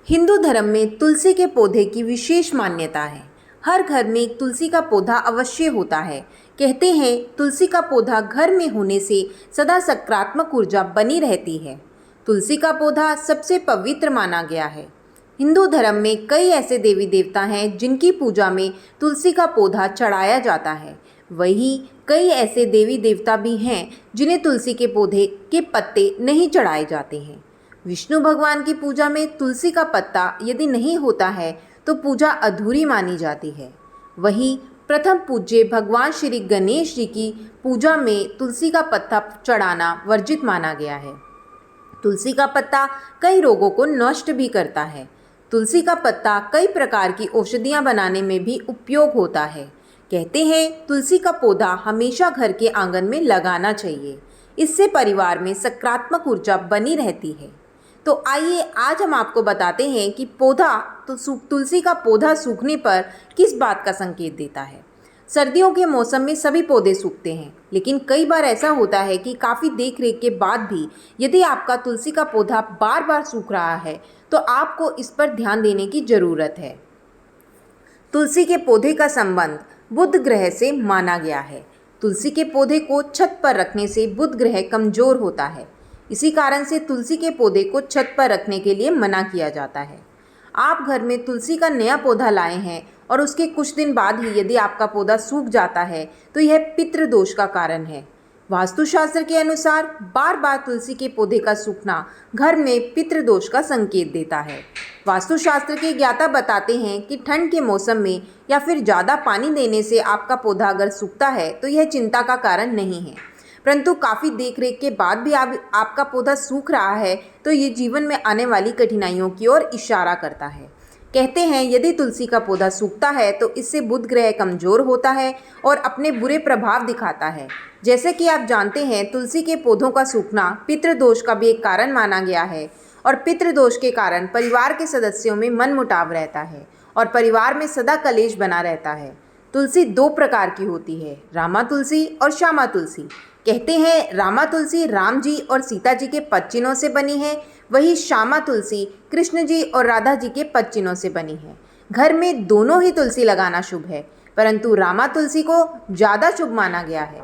हिंदू धर्म में तुलसी के पौधे की विशेष मान्यता है। हर घर में एक तुलसी का पौधा अवश्य होता है। कहते हैं तुलसी का पौधा घर में होने से सदा सकारात्मक ऊर्जा बनी रहती है। तुलसी का पौधा सबसे पवित्र माना गया है। हिंदू धर्म में कई ऐसे देवी देवता हैं जिनकी पूजा में तुलसी का पौधा चढ़ाया जाता है। वहीं कई ऐसे देवी देवता भी हैं जिन्हें तुलसी के पौधे के पत्ते नहीं चढ़ाए जाते हैं। विष्णु भगवान की पूजा में तुलसी का पत्ता यदि नहीं होता है तो पूजा अधूरी मानी जाती है। वहीं प्रथम पूज्य भगवान श्री गणेश जी की पूजा में तुलसी का पत्ता चढ़ाना वर्जित माना गया है। तुलसी का पत्ता कई रोगों को नष्ट भी करता है। तुलसी का पत्ता कई प्रकार की औषधियाँ बनाने में भी उपयोग होता है। कहते हैं तुलसी का पौधा हमेशा घर के आंगन में लगाना चाहिए। इससे परिवार में सकारात्मक ऊर्जा बनी रहती है। तो आइए आज हम आपको बताते हैं कि तुलसी का पौधा सूखने पर किस बात का संकेत देता है। सर्दियों के मौसम में सभी पौधे सूखते हैं, लेकिन कई बार ऐसा होता है कि काफ़ी देख रेख के बाद भी यदि आपका तुलसी का पौधा बार बार सूख रहा है तो आपको इस पर ध्यान देने की ज़रूरत है। तुलसी के पौधे का संबंध बुध ग्रह से माना गया है। तुलसी के पौधे को छत पर रखने से बुध ग्रह कमज़ोर होता है। इसी कारण से तुलसी के पौधे को छत पर रखने के लिए मना किया जाता है। आप घर में तुलसी का नया पौधा लाए हैं और उसके कुछ दिन बाद ही यदि आपका पौधा सूख जाता है तो यह पितृदोष का कारण है। वास्तुशास्त्र के अनुसार बार बार तुलसी के पौधे का सूखना घर में पितृदोष का संकेत देता है। वास्तुशास्त्र के ज्ञाता बताते हैं कि ठंड के मौसम में या फिर ज़्यादा पानी देने से आपका पौधा अगर सूखता है तो यह चिंता का कारण नहीं है, परंतु काफ़ी देख रेख के बाद भी आपका पौधा सूख रहा है तो ये जीवन में आने वाली कठिनाइयों की ओर इशारा करता है। कहते हैं यदि तुलसी का पौधा सूखता है तो इससे बुध ग्रह कमज़ोर होता है और अपने बुरे प्रभाव दिखाता है। जैसे कि आप जानते हैं तुलसी के पौधों का सूखना पितृदोष का भी एक कारण माना गया है और पितृदोष के कारण परिवार के सदस्यों में मनमुटाव रहता है और परिवार में सदा कलेश बना रहता है। तुलसी दो प्रकार की होती है, रामा तुलसी और श्यामा तुलसी। कहते हैं रामा तुलसी राम जी और सीता जी के पद चिन्हों से बनी है, वही श्यामा तुलसी कृष्ण जी और राधा जी के पद चिन्हों से बनी है। घर में दोनों ही तुलसी लगाना शुभ है, परंतु रामा तुलसी को ज़्यादा शुभ माना गया है।